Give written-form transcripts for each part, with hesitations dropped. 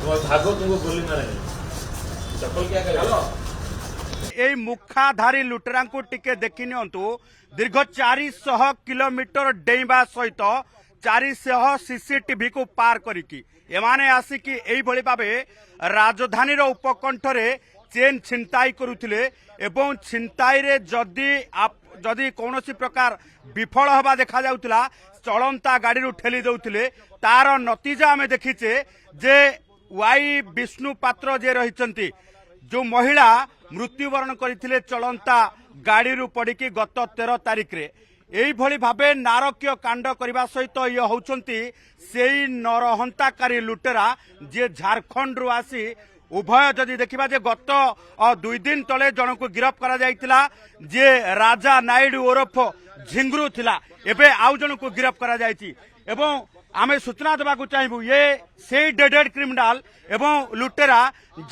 भागो तुमको गोली मारेंगे चप्पल क्या करेगा এই মুখাধারী লুটেরাঙ্কু টিকে দেখি নিয়ন্তু দীর্ঘ 400 কিলোমিটর ডেইবা সহিত 400 সিসিটিভি কু পার করিকি এমানে আসিকি এইভাবে ভাবে রাজধানীর উপকণ্ঠরে চেন ছিনতাই করুଥିଲେ এবং ছিনতাইরে যদি কৌনসি প্রকার বিফল হওয়া দেখা যাউতিলা চলন্তা গাড়ি ঠেলি দেউଥିଲେ তার নতিজা আমি দেখিছে যে ওয়াই বিষ্ণু পাত্র যে রহিছন্তি जो महिला मृत्युवरण करथिले चलंता गाड़ी पड़िकी गत 13 तारिख रे एई भली भाबे नारकीय कांड करबा सहित ये होउछंती सेई नरहंताकारी लुटेरा जे झारखंड रु आसी उभय जदि देखिबा जे गत 2 दिन तले जनकु गिरफ्त करा जायतिला जे राजा नायडू ओरफ झिंगरू थिला एबे आउ जनकु गिरफ्त करा जायछि एवं आमे सूचना देबाकू चाहबू ये से डेडेड क्रिमिनाल एवं लुटेरा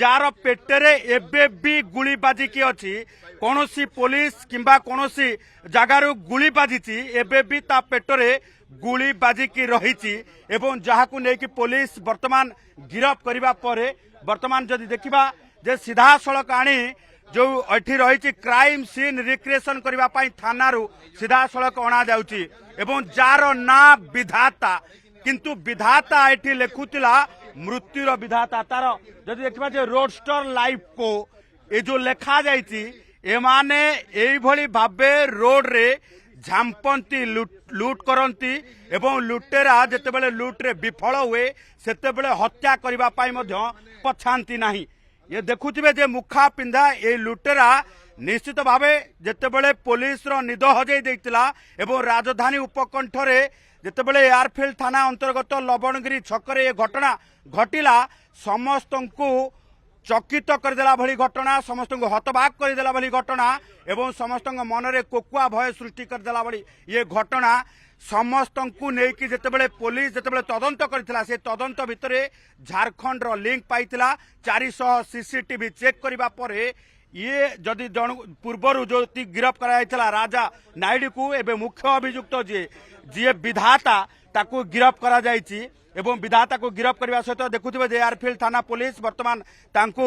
जार पेटरे एबे भी गुली बाजिकी अच्छी कौनसी पुलिस किंबा कौनसी जगार गुली बाजिची एबे भी ता पेटरे गुली बाजिकी रही एवं जहाकू नेकी पुलिस वर्तमान गिरफ्त करबा परे वर्तमान जदि देखिबा जे सीधा सड़क आनी जो एठी रही क्राइम सीन रिक्रिएशन करबा पई थानारू सीधा सड़क अणा जाउची एवं जार ना विधाता किंतु विधाता एठी लेखुतिला मृत्युर विधाता तार जदि देखिबा जे रोडस्टर लाइफ को ए जो लेखा जाइछि एमाने एई भली भाबे रोड रे झांपंती लूट करंती एवं लुटेरा जेतेबेले लूट रे विफल हुए सेतेबेले हत्या करबा पाई मध्य पछांती नाही ये देखुथिबे जे मुखा पिंधा ए लुटेरा निश्चित भावे जेतेबेले पुलिस रो निद हजै दैतिला एवं राजधानी उपकंठरे जेतेबेले एयरफील्ड थाना अंतर्गत लवणगिरी छकरे ये घटना घटिला समस्त को चकित करदेला भली घटना समस्त को हतबाक करदेला भली घटना एवं समस्त मनरे कोकुआ भय सृष्टि करदेला भली ये घटना समस्त को नेकी जेतेबेले पुलिस जेतेबेले तदंत करथिला से तदंत भितरे झारखंड रो लिंक पाइतिला 400 सीसीटीवी चेक करबा परे ये जदि जन पूर्वर जो गिरफ्त कराइथिला राजा नायडू को एबे मुख्य अभियुक्त जी विधाता ताकू गिरफ्त करा जायछि एवं विधाता को गिरफ्त करबा सहित देखुथिबे जे एयरफील्ड थाना पुलिस वर्तमान तांकू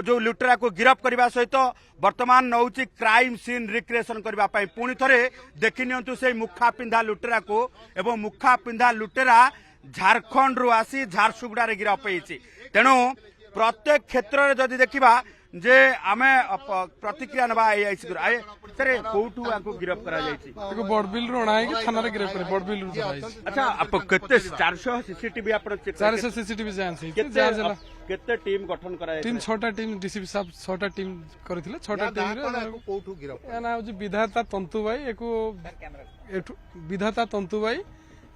जो लुटेरा को गिरफ्त करबा सहित वर्तमान नौची क्राइम सीन रिक्रिएशन करबा पई पुणी थरे देखि नियंतु से मुखा पिंधा लुटेरा को एवं मुखा पिंधा लुटेरा झारखंड रु आसी झारसुगुड़ा रे गिरफ्त होईछि तेणु प्रत्येक क्षेत्र रे जदि देखिबा जे आमे प्रतिक्रिया नबा आईसी आए सरे कोठू आको गिरफ्त करा जायछि एको बडबिल रो अणाई कि थाना रे गिरफ्त करे बडबिल रो जायछि अच्छा आप केते 400 सीसीटीवी आपण चेक 400 सीसीटीवी जायछि केते टीम गठन करा टीम 6टा टीम डीसीपी साहब 6टा टीम करथिले 6टा टीम रे कोठू गिरफ्त ना जे विधाता तंतु भाई एको विधाता तंतु भाई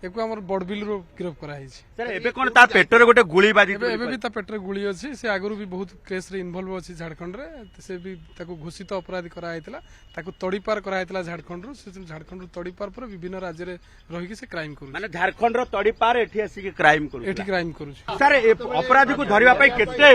एको हमर बडबिल रो गिरफ्त करा हिछि सर एबे कोन ता पेटर गोटे गुली बाजी एबे भी ता पेटर गुली अछि से आगुरु भी बहुत केस रे इन्वॉल्व अछि झारखंड रे से भी ताको घोषित अपराधी करा आइतला ताको तड़ीपार करा आइतला झारखंड रो से झारखंड रो तड़ीपार पर विभिन्न राज्य रे रहि के से क्राइम करू माने झारखंड रो तड़ीपार एठी आसी के क्राइम करू एठी क्राइम करू सर अपराधी को धरिबा पई केते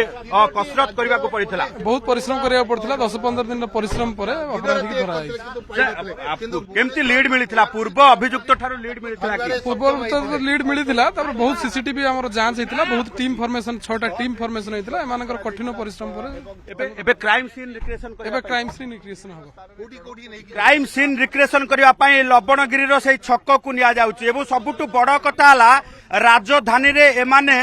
कसरत करबा को पड़ितला बहुत परिश्रम करिया पड़थिला 10-15 दिन परिश्रम परे अपराधी के धरा आइछि आपको केमती लीड मिलितला पूर्व अभियुक्त थारो लीड मिलितला कि पूर्व तो लीड मिलितला तब बहुत सीसीटीवी हमर जांच हेतिला बहुत टीम फॉर्मेशन 6टा टीम फॉर्मेशन हेतिला एमानकर कठिन परिश्रम परे एबे क्राइम सीन रिक्रिएशन करबा एबे क्राइम सीन रिक्रिएशन होबो कोठी कोठी नै क्राइम सीन रिक्रिएशन करबा पई लवणगिरी रो सेई छक्क को निया जाउची एवं सबुटु बड़ कथा हला राजधानी रे एमाने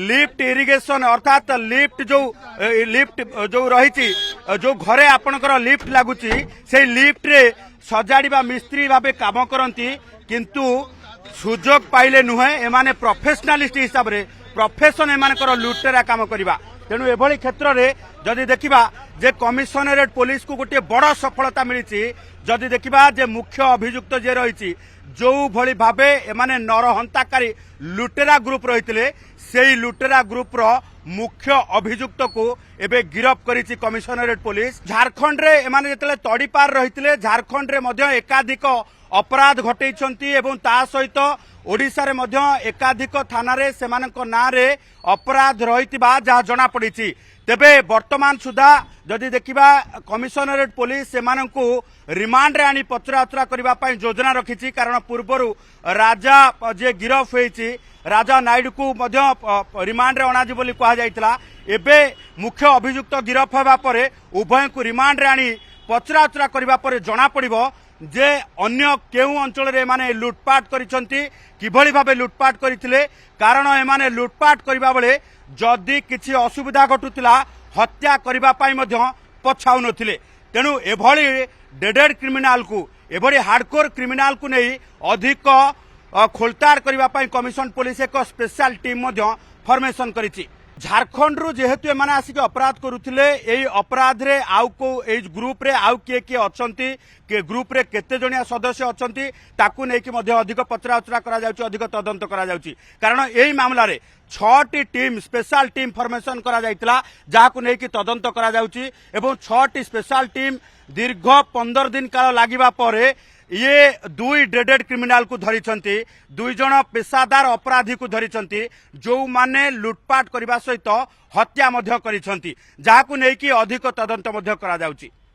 लिफ्ट इरिगेशन अर्थात लिफ्ट जो रही जो घरे आपनकर लिफ्ट लागुची से लिफ्ट रे सजाड़ीबा मिस्त्री भाबे काम करंती किंतु सुजोग पाइले नुहे एमाने प्रोफेशनलिस्ट हिसाब रे प्रोफेशन एमानकर लुटेरा काम करिबा तेणु एभली क्षेत्र रे जदि देखिबा जे कमिशनरेट पुलिस को गोटे बड़ सफलता मिली जदि देखिबा जे मुख्य अभियुक्त जे रही जो भली भाबे एमाने नरहंताकारी लुटेरा ग्रुप रही सेई लुटेरा ग्रुप रो मुख्य अभियुक्त को एबे गिरफ्त करिछि कमिशनरेट पुलिस झारखंड रे एमाने जेतले तड़ीपार रहितले झारखंड रे मध्य एकाधिक अपराध घटेइछंती एवं ता सहित ओडिशा रे मध्य एकाधिक थाना रे सेमानक नाँ रे अपराध रहितिबा जहा जना पड़िछि तेबे वर्तमान सुधा जदि देखिबा कमिशनरेट पुलिस सेमानकु रिमांड रे आनी पचराउचरा करबा पई योजना रखिछि कारण पूर्वरु राजा जे गिरफ होईछि राजा नायडू को रिमांड रे अणाजी बोली कहा जायतिला। एबे मुख्य अभियुक्त गिरफ होगा पर उभय को रिमांड रे आनी पचराउचरा करबा पर जना पड़िबो जे अन्य केउ अंचल रे माने लुटपाट करिसंती किभଳି भाबे लुटपाट करिथिले कारण एमाने लुटपाट करबा बेले जदि किछि असुविधा घटुतिला हत्या करबा पई मध्य पछाउ नथिले। तेणु एभଳି डेडेड क्रिमिनाल को एभଳି हार्डकोर क्रिमिनाल को नहीं अधिक खोलताड़ करबा पई कमिशन पुलिस एक स्पेशल टीम मध्य फॉर्मेशन करिछि। झारखंड रु जेहेतु एमाने आसिक अपराध करुथिले एई अपराध रे आउ को एई ग्रुप रे आउ किए किए अछंती के ग्रुप रे केते जणिया सदस्य अछंती ताकू नै कि मध्य अधिक पचराउचरा करा जाउची अधिक तदंत करा जाउची कारण एई मामला रे 6टी टीम स्पेशल टीम फॉर्मेशन करा जायतिला जाहाकू नै कि तदंत करा जाउची एवं 6टी स्पेशल टीम दीर्घ 15 दिन काल लागिबा परे ये 2 डेडेड क्रिमिनाल को धरिछंती 2 जण पेशादार अपराधी को धरिछंती जो माने लुटपाट करबा सहित हत्या मध्य करिछंती जाहाकू नै कि अधिक तदंत मध्य करा जाउची।